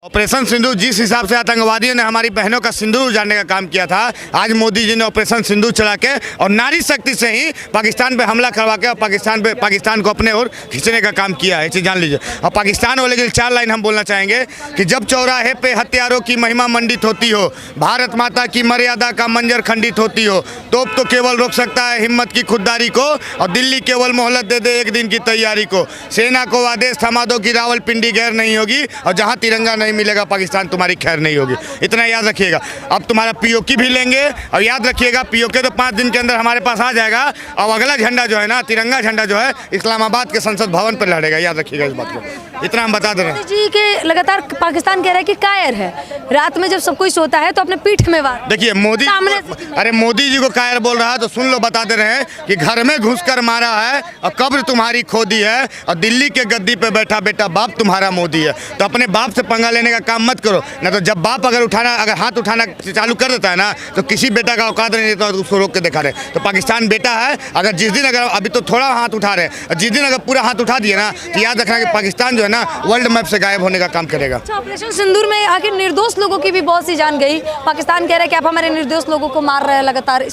Operation सिंदूर जिस हिसाब से आतंकवादियों ने हमारी बहनों का सिंदूर उजाड़ने का काम किया था, आज मोदी जी ने ऑपरेशन सिंदूर चला के और नारी शक्ति से ही पाकिस्तान पे हमला करवा के और पाकिस्तान को अपने ओर खींचने का काम किया है। ये चीज़ जान लीजिए। और पाकिस्तान वाले के 4 लाइन हम बोलना चाहेंगे कि जब चौराहे पे हथियारों की महिमा मंडित होती हो, भारत माता की मर्यादा का मंजर खंडित होती हो, तोप तो केवल रोक सकता है हिम्मत की खुददारी को, और दिल्ली केवल मोहलत दे दे एक दिन की तैयारी को। सेना को आदेश थमा दो कि रावलपिंडी गैर नहीं होगी, और जहाँ तिरंगा नहीं मिलेगा पाकिस्तान तुम्हारी खैर नहीं होगी। इतना याद रखिएगा। अब तुम्हारा पीओके भी लेंगे, और याद रखिएगा पीओके तो 5 दिन के अंदर हमारे पास आ जाएगा, और अगला झंडा जो है ना, तिरंगा झंडा जो है, इस्लामाबाद के संसद भवन पर लहरेगा। याद रखिएगा इस बात को। इतना हम बता दे रहे हैं जी के लगातार पाकिस्तान कह रहा है कि कायर है, रात में जब सब कोई सोता है तो अपने पीठ में वार। देखिए मोदी, अरे मोदी जी को कायर बोल रहा है तो सुन लो, बता दे रहे हैं कि घर में घुसकर मारा है और कब्र तुम्हारी खोदी है, और दिल्ली के गद्दी पे बैठा बेटा बाप तुम्हारा मोदी है। तो अपने बाप से पंगा लेने का काम मत करो, ना तो जब बाप अगर हाथ उठाना चालू कर देता है ना, तो किसी बेटा का औकात नहीं देता, उसको रोक के दिखा रहे। तो पाकिस्तान बेटा है, अगर जिस दिन अगर अभी तो थोड़ा हाथ उठा रहे हैं, जिस दिन अगर पूरा हाथ उठा दिए ना, तो याद रखना कि पाकिस्तान जो है ना वर्ल्ड मैप से गायब होने का काम करेगा। ऑपरेशन सिंदूर में आखिर निर्दोष लोगों की भी बहुत सी जान गई। पाकिस्तान कह रहा है कि आप हमारे निर्दोष लोगों को मार रहे हैं लगातार।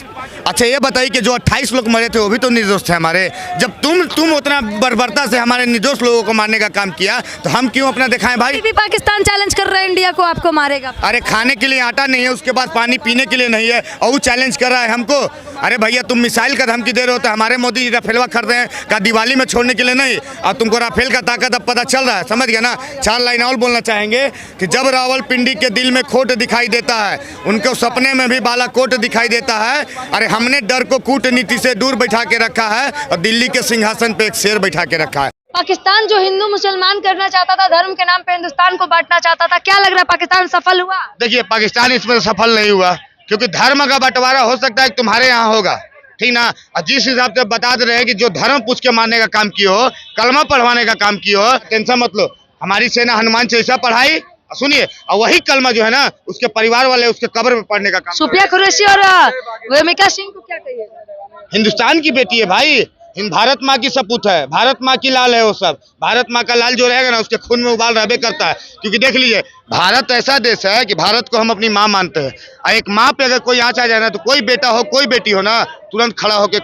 अच्छा ये बताइए कि जो 28 लोग मरे थे वो भी तो निर्दोष थे हमारे। जब तुम उतना बर्बरता से हमारे निर्दोष लोगों को मारने का काम किया, तो हम क्यों अपना दिखाएं भाई? भी पाकिस्तान चैलेंज कर रहा है इंडिया को, आपको मारेगा। अरे खाने के लिए आटा नहीं है, उसके बाद पानी पीने के लिए नहीं है, और वो चैलेंज कर रहा है हमको। अरे भैया तुम मिसाइल का धमकी दे रहे हो, तो हमारे मोदी जी राफेलवा खरीदे हैं का दिवाली में छोड़ने के लिए नहीं, और तुमको राफेल का ताकत अब पता चल रहा है, समझ गया ना। 4 लाइन और बोलना चाहेंगे कि जब रावलपिंडी के दिल में खोट दिखाई देता है, उनको सपने में भी बालाकोट दिखाई देता है। अरे हमने डर को कूटनीति से दूर बैठा के रखा है, और दिल्ली के सिंहासन पे एक शेर बैठा के रखा है। पाकिस्तान जो हिंदू मुसलमान करना चाहता था, धर्म के नाम पे हिंदुस्तान को बांटना चाहता था, क्या लग रहा है पाकिस्तान सफल हुआ? देखिए पाकिस्तान इसमें सफल नहीं हुआ, क्योंकि धर्म का बंटवारा हो सकता है तुम्हारे यहाँ होगा, ठीक ना। और जिस हिसाब से बता दे रहे हैं कि जो धर्म पूछ के मारने का काम किए हो, कलमा पढ़वाने का काम किए हो, टेंशन मत लो। हमारी सेना हनुमान चालीसा पढ़ाई, सुनिए, और वही कलमा जो है ना उसके परिवार वाले उसके कब्र में पढ़ने का काम। सुप्रिया कुरैशी और वेमिका सिंह को क्या कहिएगा? हिंदुस्तान की बेटी है भाई, भारत माँ की सपूत है, भारत माँ की लाल है वो सब। भारत माँ का लाल जो रहेगा ना, उसके खून में उबाल रहबे करता है। क्योंकि देख लीजिए, भारत ऐसा देश है कि भारत को हम अपनी माँ मानते हैं, और एक माँ पे अगर कोई आँच आ जाए ना, तो कोई बेटा हो कोई बेटी हो ना, तुरंत खड़ा होकर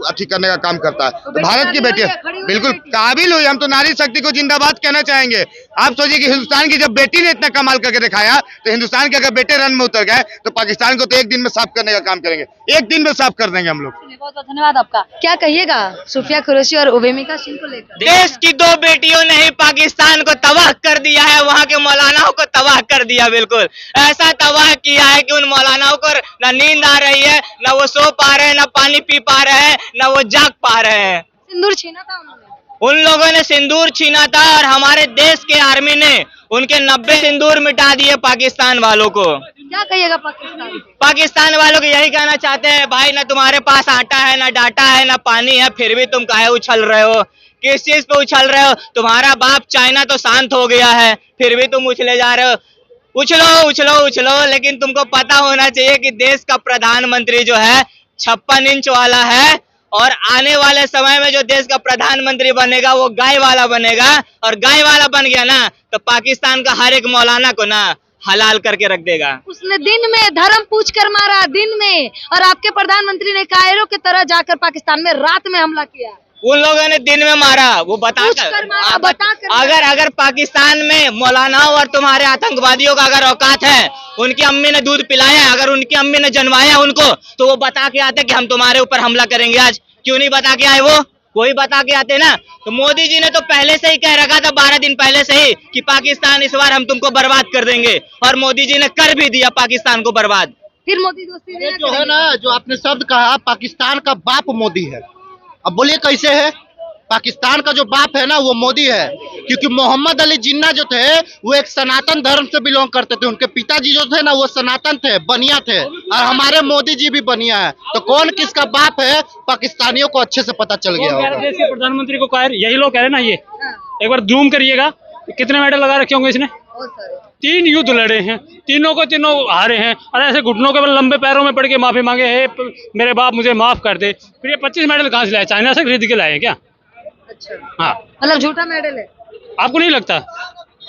अथी करने का काम करता है। तो भारत की बेटी बिल्कुल काबिल हुई। हम तो नारी शक्ति को जिंदाबाद कहना चाहेंगे। आप सोचिए कि हिंदुस्तान की जब बेटी ने इतना कमाल करके दिखाया, तो हिंदुस्तान के अगर बेटे रन में उतर गए, तो पाकिस्तान को तो एक दिन में साफ करने का काम करेंगे, एक दिन में साफ कर देंगे हम लोग। बहुत बहुत धन्यवाद आपका। क्या कहिएगा सुप्रिया कुरैशी और वेमिका सिंह को लेकर? देश की 2 बेटियों ने ही पाकिस्तान को तबाह कर दिया है, वहाँ के मौलानाओं को तबाह कर दिया। बिल्कुल ऐसा तबाह किया है कि उन मौलानाओं को न नींद आ रही है, न वो सो पा रहे हैं, न पानी पी पा रहे हैं, न वो जाग पा रहे हैं। सिंदूर छीना था उन्होंने, उन लोगों ने सिंदूर छीना था, और हमारे देश के आर्मी ने उनके 90 सिंदूर मिटा दिए पाकिस्तान वालों को। क्या कहिएगा पाकिस्तान वालों को यही कहना चाहते हैं, भाई न तुम्हारे पास आटा है, न डाटा है, न पानी है, फिर भी तुम काहे उछल रहे हो? किस चीज पे उछल रहे हो? तुम्हारा बाप चाइना तो शांत हो गया है, फिर भी तुम उछले जा रहे हो। उछलो उछलो उछलो, लेकिन तुमको पता होना चाहिए कि देश का प्रधानमंत्री जो है 56 इंच वाला है, और आने वाले समय में जो देश का प्रधानमंत्री बनेगा वो गाय वाला बनेगा, और गाय वाला बन गया ना, तो पाकिस्तान का हर एक मौलाना को ना हलाल करके रख देगा। उसने दिन में धर्म पूछ कर मारा, दिन में, और आपके प्रधानमंत्री ने कायरों की तरह जाकर पाकिस्तान में रात में हमला किया। उन लोगों ने दिन में मारा, वो बताकर अगर पाकिस्तान में मौलानाओं और तुम्हारे आतंकवादियों का अगर औकात है, उनकी अम्मी ने दूध पिलाया, अगर उनकी अम्मी ने जन्माया उनको, तो वो बता के आते कि हम तुम्हारे ऊपर हमला करेंगे आज। क्यों नहीं बता के आए? वही बता के आते ना। तो मोदी जी ने तो पहले से ही कह रखा था, 12 दिन पहले से ही, कि पाकिस्तान इस बार हम तुमको बर्बाद कर देंगे, और मोदी जी ने कर भी दिया पाकिस्तान को बर्बाद। फिर मोदी दोस्ती जो है ना, जो आपने शब्द कहा, पाकिस्तान का बाप मोदी है। अब बोलिए कैसे है? पाकिस्तान का जो बाप है ना वो मोदी है, क्योंकि मोहम्मद अली जिन्ना जो थे वो एक सनातन धर्म से बिलोंग करते थे। उनके पिताजी जो थे ना वो सनातन थे, बनिया थे, और हमारे मोदी जी भी बनिया है। तो कौन किसका बाप है पाकिस्तानियों को अच्छे से पता चल गया होगा। देश के प्रधानमंत्री को कायर यही लोग कह रहे हैं ना। ये एक बार जूम करिएगा, कितने मेडल लगा रखे होंगे इसने? 3 युद्ध लड़े हैं, तीनों हारे हैं, और ऐसे घुटनों के बल लंबे पैरों में पड़ के माफी मांगे, हे मेरे बाप मुझे माफ कर दे। फिर ये 25 मेडल कहाँ से लाए? चाइना से खरीद के लाए हैं क्या? अच्छा, हाँ, मतलब झूठा मेडल है। आपको नहीं लगता?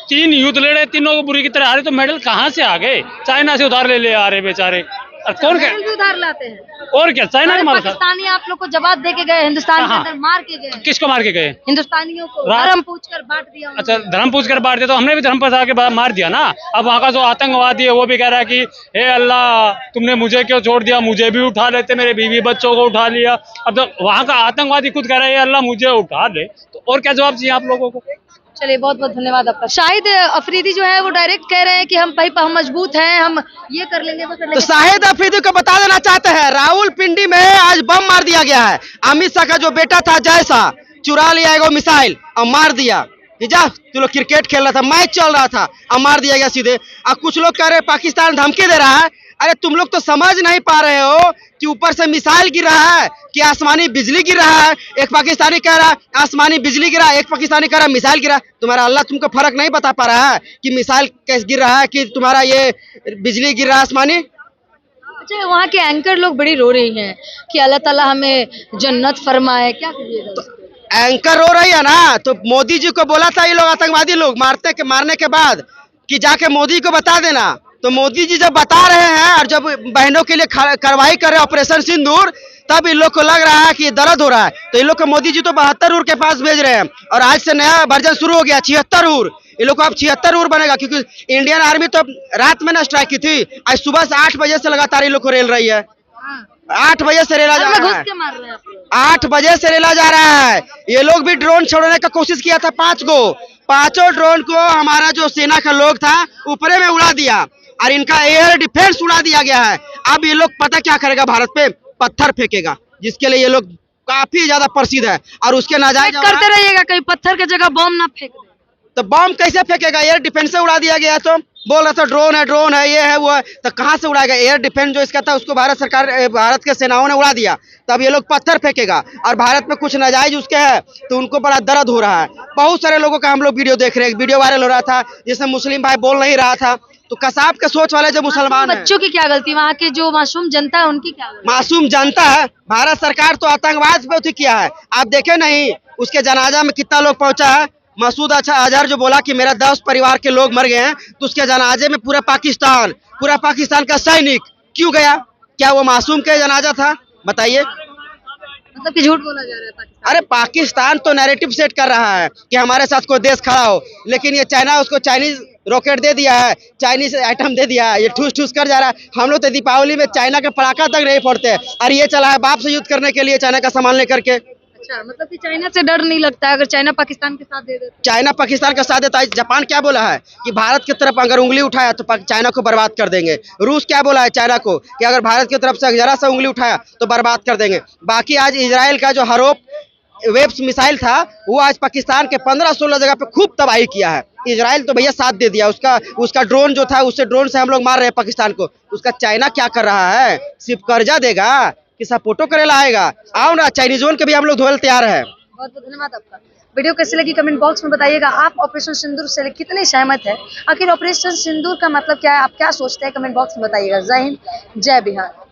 3 युद्ध लड़े, तीनों को बुरी की तरह हारे, तो मेडल कहाँ से आ गए? चाइना से उधार ले आ रहे बेचारे। और कौन मेडल भी उधार लाते हैं। और क्या, चाइना अरे ने मार खा। पाकिस्तानी आप लोग को जवाब दे के गए, हिंदुस्तान के हाँ। अंदर मार के गए, किसको मार के गए? हिंदुस्तानियों को रात- धर्म पूछ कर बांट दिया उन्होंने। अच्छा, धर्म पूछ कर बांट दिया, तो हमने भी धर्म पसा के मार दिया ना। अब वहाँ का जो आतंकवादी है वो भी कह रहा है कि हे अल्लाह, तुमने मुझे क्यों छोड़ दिया, मुझे भी उठा लेते, मेरे बीवी बच्चों को उठा लिया। अब तो वहाँ का आतंकवादी खुद कह रहा है हे अल्लाह मुझे उठा ले, तो और क्या जवाब चाहिए आप लोगों को? चलिए, बहुत बहुत धन्यवाद आपका। शाहिद अफरीदी जो है वो डायरेक्ट कह रहे हैं कि हम भाई हम मजबूत हैं, हम ये कर लेंगे वो कर तो लेंगे। शाहिद अफरीदी को बता देना चाहते हैं, रावलपिंडी में आज बम मार दिया गया है। अमित शाह का जो बेटा था जय शाह, चुरा लिया एगो मिसाइल और मार दिया। कि जा तू लोग क्रिकेट खेल रहा था, मैच चल रहा था और मार दिया गया सीधे। और कुछ लोग कह रहे हैं पाकिस्तान धमकी दे रहा है। अरे तुम लोग तो समझ नहीं पा रहे हो कि ऊपर से मिसाइल गिर रहा है कि आसमानी बिजली गिर रहा है। एक पाकिस्तानी कह रहा है आसमानी बिजली गिरा, एक पाकिस्तानी कह रहा है मिसाइल गिरा। तुम्हारा अल्लाह तुमको फर्क नहीं बता पा रहा है कि मिसाइल कैसे गिर रहा है कि तुम्हारा ये बिजली गिर रहा है आसमानी। अच्छा, वहाँ के एंकर लोग बड़ी रो रही हैं कि अल्लाह ताला हमें जन्नत फरमाए, क्या करिएगा उसको? एंकर रो रही है ना, तो मोदी जी को बोला था ये लोग आतंकवादी लोग मारने के बाद कि जाके मोदी को बता देना। तो मोदी जी जब बता रहे हैं और जब बहनों के लिए कार्रवाई कर रहे हैं ऑपरेशन सिंदूर, तब इन लोग को लग रहा है कि दर्द हो रहा है। तो इन लोग को मोदी जी तो 72 उर के पास भेज रहे हैं और आज से नया वर्जन शुरू हो गया 76 उर। इन लोग को अब 76 उर बनेगा, क्योंकि इंडियन आर्मी तो रात में ना स्ट्राइक की थी, आज सुबह से 8 बजे से लगातार इन लोग को रेल रही है। 8 बजे से रेला जा में रहा घुस है, के मार रहे हैं आप लोग। 8 बजे से रेला जा रहा है। ये लोग भी ड्रोन छोड़ने का कोशिश किया था 5 गो, पांचों ड्रोन को हमारा जो सेना का लोग था ऊपरे में उड़ा दिया और इनका एयर डिफेंस उड़ा दिया गया है। अब ये लोग पता क्या करेगा, भारत पे पत्थर फेंकेगा, जिसके लिए ये लोग काफी ज्यादा प्रसिद्ध है। और उसके नाजायज करते रहिएगा, कहीं पत्थर की जगह बम ना फेंक दे। तो बम कैसे फेंकेगा? एयर डिफेंस से उड़ा दिया गया। तो बोल रहा था ड्रोन है, ये है वो है, तो कहाँ से उड़ाएगा? एयर डिफेंस जो इसका था उसको भारत सरकार, भारत के सेनाओं ने उड़ा दिया। तब ये लोग पत्थर फेंकेगा और भारत में कुछ नाजायज उसके है तो उनको बड़ा दर्द हो रहा है। बहुत सारे लोगों का हम लोग वीडियो देख रहे हैं, वीडियो वायरल हो रहा था जिसमें मुस्लिम भाई बोल नहीं रहा था। तो कसाब के सोच वाले जो मुसलमान हैं, बच्चों की क्या गलती, वहाँ की जो मासूम जनता है उनकी क्या गलती? मासूम जनता है। भारत सरकार तो आतंकवाद पे किया है, आप देखे नहीं उसके जनाजा में कितना लोग पहुंचा है। मसूद अजहर जो बोला कि मेरा 10 परिवार के लोग मर गए हैं, तो उसके जनाजे में पूरा पाकिस्तान का सैनिक क्यों गया? क्या वो मासूम के जनाजा था? बताइए। मतलब कि झूठ बोला जा रहा है पाकिस्तान। अरे पाकिस्तान तो नैरेटिव सेट कर रहा है कि हमारे साथ कोई देश खड़ा हो, लेकिन ये चाइना उसको चाइनीज रॉकेट दे दिया है, चाइनीज आइटम दे दिया है, ये ठूस ठूस कर जा रहा है। हम लोग तो दीपावली में चाइना के पटाखा तक नहीं फोड़ते हैं और ये चला है बाप से युद्ध करने के लिए चाइना का सामान लेकर के। अच्छा, मतलब कि चाइना से डर नहीं लगता है अगर चाइना पाकिस्तान के साथ दे दे? चाइना पाकिस्तान का साथ देता है। जापान क्या बोला है कि भारत की तरफ अगर उंगली उठाया तो चाइना को बर्बाद कर देंगे। रूस क्या बोला है चाइना को कि अगर भारत की तरफ से जरा सा उंगली उठाया तो बर्बाद कर देंगे। बाकी आज इजराइल का जो हरोप वेब्स मिसाइल था वो आज पाकिस्तान के 15-16 जगह पे खूब तबाही किया है। इजराइल तो भैया साथ दे दिया, उसका ड्रोन जो था उससे ड्रोन से हम लोग मार रहे हैं पाकिस्तान को। उसका चाइना क्या कर रहा है? सिर्फ कर्जा देगा कि सपोर्टो करेला आएगा? आओ ना, चाइनीजों के भी हम लोग धोल तैयार है। बहुत बहुत धन्यवाद आपका। वीडियो कैसी लगी कमेंट बॉक्स में बताइएगा। आप ऑपरेशन सिंदूर से कितने सहमत है? आखिर ऑपरेशन सिंदूर का मतलब क्या है? आप क्या सोचते हैं? कमेंट बॉक्स में बताइएगा। जय हिंद, जय बिहार।